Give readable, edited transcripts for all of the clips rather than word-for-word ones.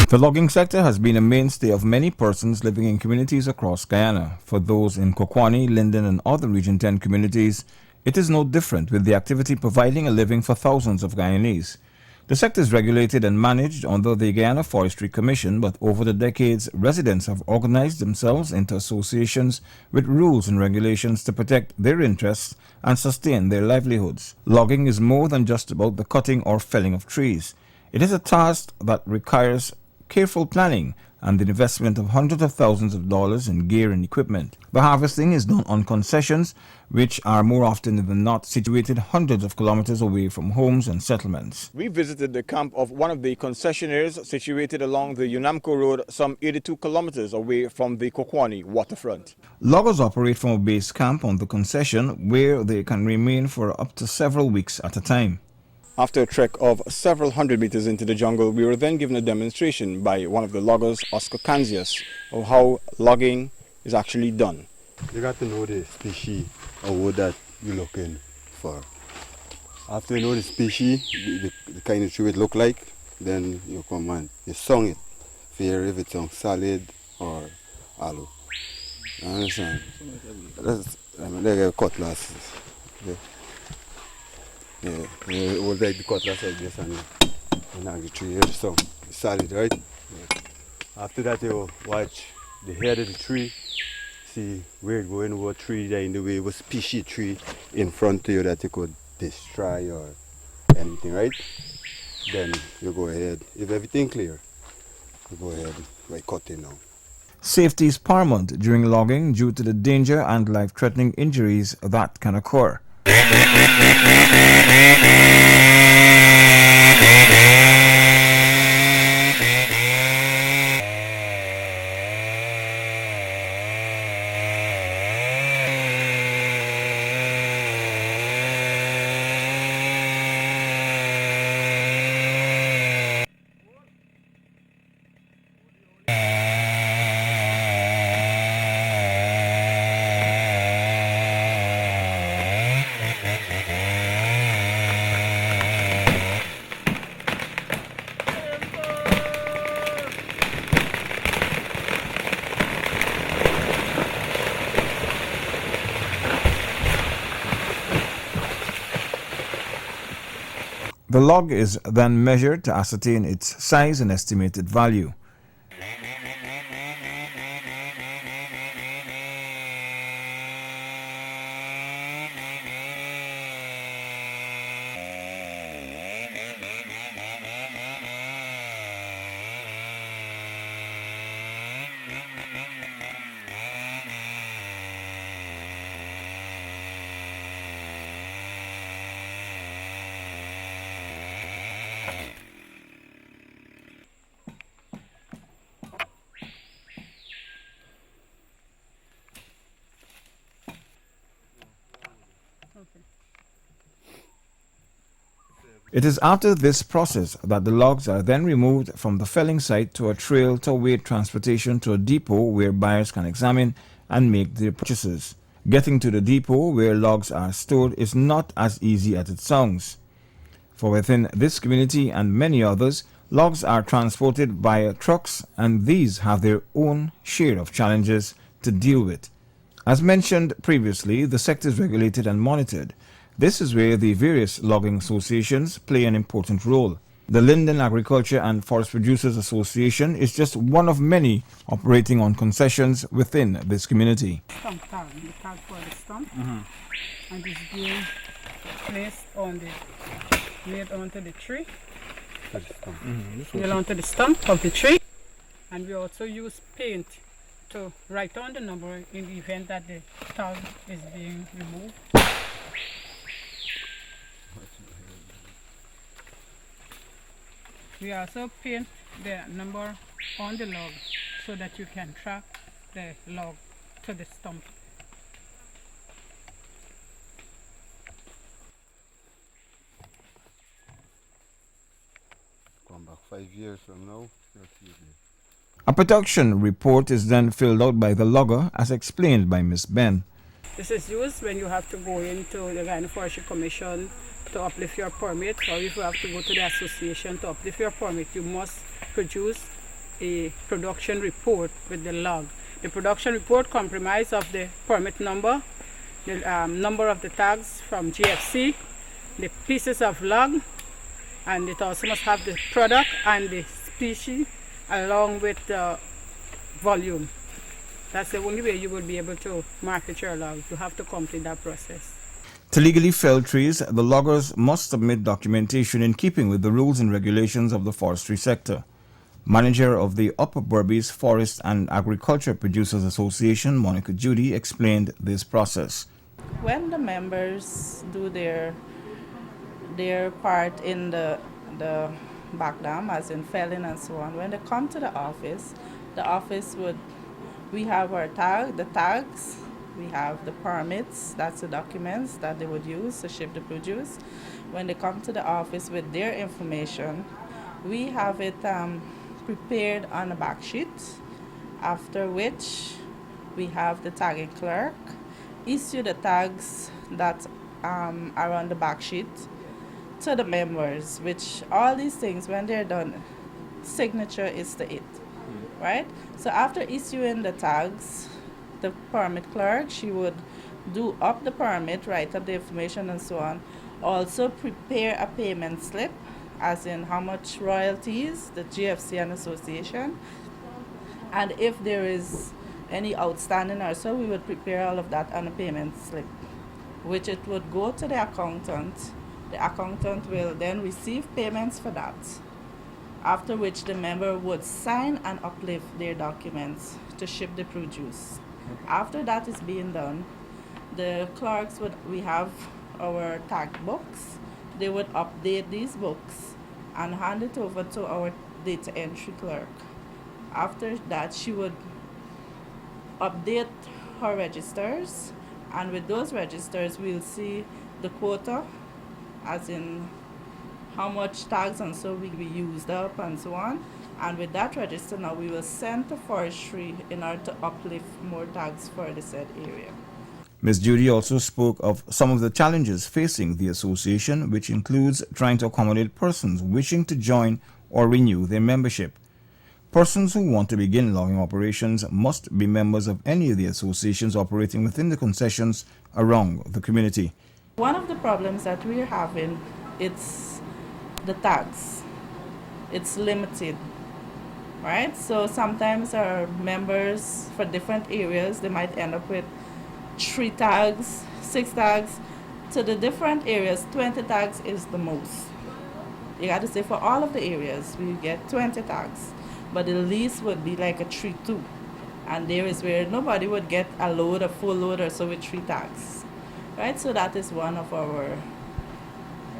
The logging sector has been a mainstay of many persons living in communities across Guyana. For those in Kokwani, Linden, and other Region 10 communities, it is no different, with the activity providing a living for thousands of Guyanese. The sector is regulated and managed under the Guyana Forestry Commission, but over the decades, residents have organized themselves into associations with rules and regulations to protect their interests and sustain their livelihoods. Logging is more than just about the cutting or felling of trees. It is a task that requires careful planning and the investment of hundreds of thousands of dollars in gear and equipment. The harvesting is done on concessions, which are more often than not situated hundreds of kilometers away from homes and settlements. We visited the camp of one of the concessionaires situated along the UNAMCO Road, some 82 kilometers away from the Kokwani waterfront. Loggers operate from a base camp on the concession where they can remain for up to several weeks at a time. After a trek of several hundred meters into the jungle, we were then given a demonstration by one of the loggers, Oscar Kanzias, of how logging is actually done. You got to know the species of wood that you're looking for. After you know the species, the kind of tree it look like, then you come and you song it. Fear if it's on solid or hollow. You understand? They get cutlass. Yeah, it was like the cutlass like this and hang the tree here, so it's solid, right? Yeah. After that, you watch the head of the tree, see where it going, what tree there in the way, what species tree in front of you that you could destroy or anything, right? Then you go ahead. If everything clear, you go ahead by cutting now. Safety is paramount during logging due to the danger and life-threatening injuries that can occur. The log is then measured to ascertain its size and estimated value. It is after this process that the logs are then removed from the felling site to a trail to await transportation to a depot where buyers can examine and make their purchases. Getting to the depot where logs are stored is not as easy as it sounds. For within this community and many others, logs are transported via trucks, and these have their own share of challenges to deal with. As mentioned previously, the sector is regulated and monitored. This is where the various logging associations play an important role. The Linden Agriculture and Forest Producers Association is just one of many operating on concessions within this community. Stump tag, the tag for the stump, and it's being placed on the, laid onto the tree, nailed onto the stump of the tree, and we also use paint to write on the number in the event that the tag is being removed. We also paint the number on the log so that you can track the log to the stump. Come back 5 years from now. A production report is then filled out by the logger as explained by Ms. Ben. This is used when you have to go into the Guyana Forestry Commission to uplift your permit, or if you have to go to the association to uplift your permit, you must produce a production report with the log. The production report comprises of the permit number, the number of the tags from GFC, the pieces of log, and it also must have the product and the species along with the volume. That's the only way you will be able to market your log. You have to complete that process. To legally fell trees, the loggers must submit documentation in keeping with the rules and regulations of the forestry sector. Manager of the Upper Berbice Forest and Agriculture Producers Association, Monica Judy, explained this process. When the members do their part in the back dam, as in felling and so on, when they come to the office we have our tags, we have the permits, that's the documents that they would use to ship the produce. When they come to the office with their information, we have it prepared on a back sheet, after which we have the tagging clerk issue the tags that are on the back sheet to the members, which all these things, when they're done, signature is the it, right? So after issuing the tags, the permit clerk, she would do up the permit, write up the information and so on, also prepare a payment slip, as in how much royalties, the GFC and association, and if there is any outstanding or so, we would prepare all of that on a payment slip, which it would go to the accountant. The accountant will then receive payments for that, after which the member would sign and uplift their documents to ship the produce. After that is being done, the clerks we have our tag books. They would update these books and hand it over to our data entry clerk. After that, she would update her registers, and with those registers we'll see the quota, as in how much tags and so will be used up and so on. And with that register now we will send to forestry in order to uplift more tags for the said area. Ms. Judy also spoke of some of the challenges facing the association, which includes trying to accommodate persons wishing to join or renew their membership. Persons who want to begin logging operations must be members of any of the associations operating within the concessions around the community. One of the problems that we're having, it's the tags. It's limited, right? So sometimes our members for different areas, they might end up with 3 tags, 6 tags. To the different areas, 20 tags is the most. You got to say for all of the areas, we get 20 tags. But the least would be like a 3-2. And there is where nobody would get a full load or so with 3 tags. Right? So that is one of our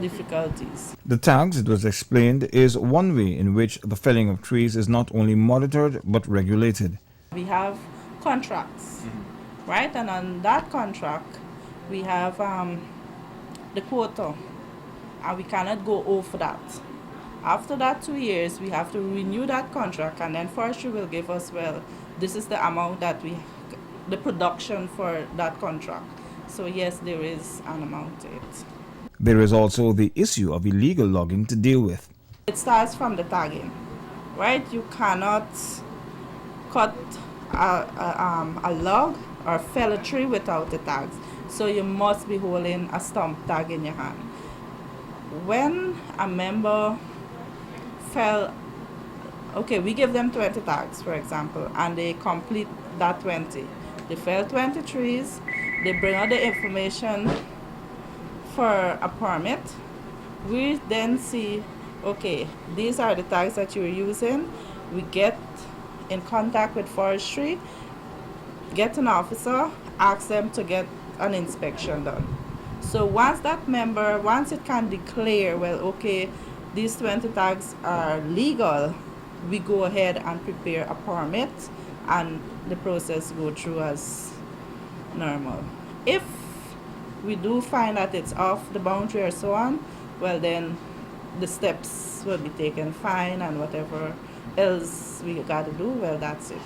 difficulties. The tags, it was explained, is one way in which the felling of trees is not only monitored but regulated. We have contracts, right? And on that contract, we have the quota, and we cannot go over that. After that 2 years, we have to renew that contract, and then forestry will give us, well, this is the amount that the production for that contract. So yes, there is an amount to it. There is also the issue of illegal logging to deal with. It starts from the tagging, right? You cannot cut a log or fell a tree without the tags. So you must be holding a stump tag in your hand. When a member we give them 20 tags, for example, and they complete that 20. They fell 20 trees, they bring out the information for a permit. We then see, okay, these are the tags that you're using. We get in contact with forestry, get an officer, ask them to get an inspection done. So once it can declare, well, okay, these 20 tags are legal, we go ahead and prepare a permit, and the process go through as normal. If we do find that it's off the boundary or so on, well then the steps will be taken, fine, and whatever else we got to do, well, that's it.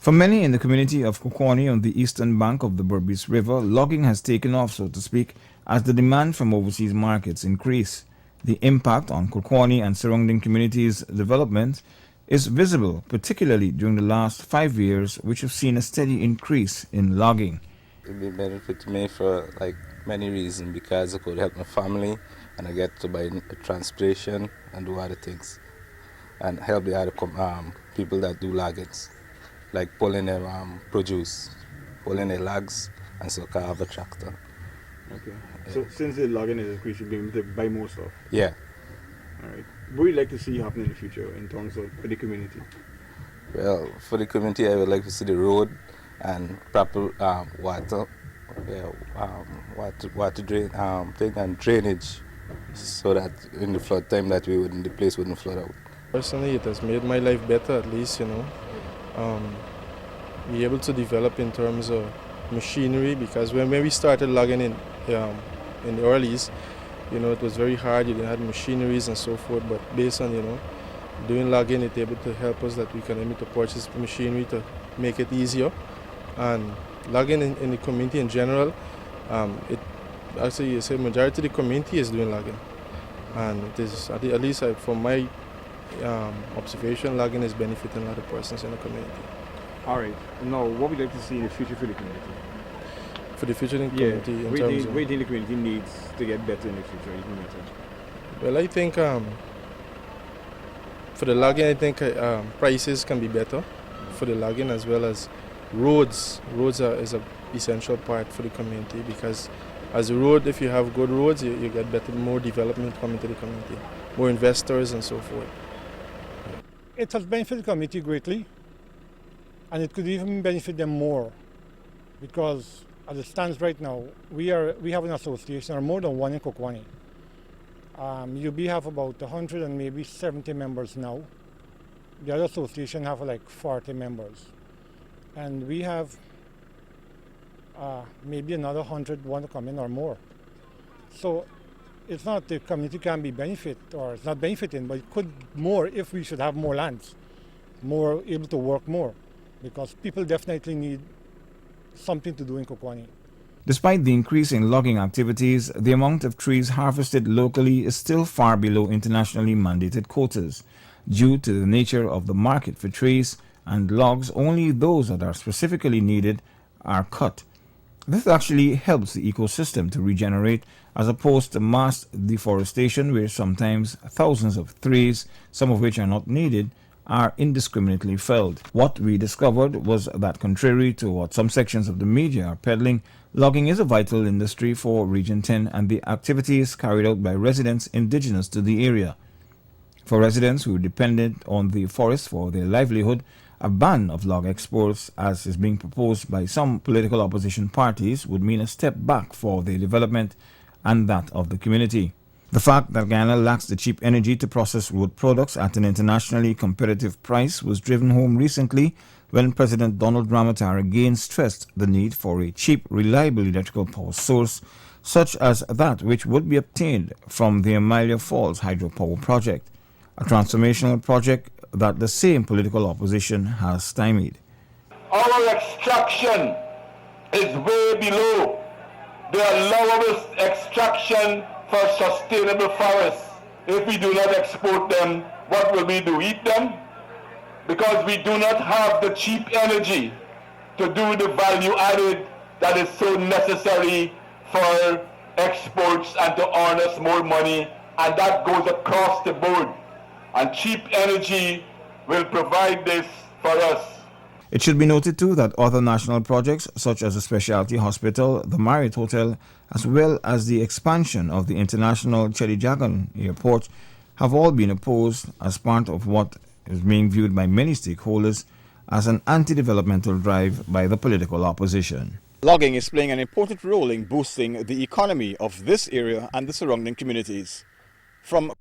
For many in the community of Kokwani on the eastern bank of the Berbice River, logging has taken off, so to speak, as the demand from overseas markets increase. The impact on Kokwani and surrounding communities' development is visible, particularly during the last 5 years, which have seen a steady increase in logging. It will benefit me for like many reasons, because it could help my family and I get to buy transportation and do other things and help the other people that do loggings, like pulling their produce, pulling their logs, and so can have a tractor. Okay. So since the logging is increased, you'll be able to buy more stuff. Yeah. All right. What would you like to see happen in the future in terms of for the community? Well, for the community, I would like to see the road and proper water, water drain thing and drainage, so that in the flood time that the place wouldn't flood out. Personally, it has made my life better, at least, be able to develop in terms of machinery, because when we started logging in the earlys, it was very hard. You didn't have machineries and so forth, but based on, doing logging, it's able to help us that we can able to purchase machinery to make it easier. And logging in the community in general, you say majority of the community is doing logging. And it is, at least from my observation, logging is benefiting a lot of persons in the community. All right. Now, what would you like to see in the future for the community? For the future in the community, in what terms do of... you think the community needs to get better in the future, even better? Well, I think for the logging, I think prices can be better for the logging, as well as roads. Roads is an essential part for the community, because as a road, if you have good roads, you get better, more development coming to the community, more investors and so forth. It has benefited the community greatly, and it could even benefit them more, because as it stands right now, we have an association, or more than one in Kokwani. UB have about 100 and maybe 70 members now. The other association have like 40 members. And we have maybe another 100 want to come in or more. So it's not the community can be benefit, or it's not benefiting, but it could more if we should have more lands, more able to work more, because people definitely need something to do in Kokwani. Despite the increase in logging activities, the amount of trees harvested locally is still far below internationally mandated quotas. Due to the nature of the market for trees and logs, only those that are specifically needed are cut. This actually helps the ecosystem to regenerate, as opposed to mass deforestation, where sometimes thousands of trees, some of which are not needed, are indiscriminately felled. What we discovered was that, contrary to what some sections of the media are peddling, logging is a vital industry for Region 10 and the activities carried out by residents indigenous to the area. For residents who are dependent on the forest for their livelihood, a ban of log exports, as is being proposed by some political opposition parties, would mean a step back for their development and that of the community. The fact that Guyana lacks the cheap energy to process wood products at an internationally competitive price was driven home recently when President Donald Ramatara again stressed the need for a cheap, reliable electrical power source, such as that which would be obtained from the Amelia Falls hydropower project, a transformational project that the same political opposition has stymied. Our extraction is way below the allowable extraction for sustainable forests. If we do not export them, what will we do? Eat them? Because we do not have the cheap energy to do the value added that is so necessary for exports and to earn us more money, and that goes across the board. And cheap energy will provide this for us. It should be noted too that other national projects, such as the Specialty Hospital, the Marriott Hotel, as well as the expansion of the International Chedijagan Airport, have all been opposed as part of what is being viewed by many stakeholders as an anti-developmental drive by the political opposition. Logging is playing an important role in boosting the economy of this area and the surrounding communities. From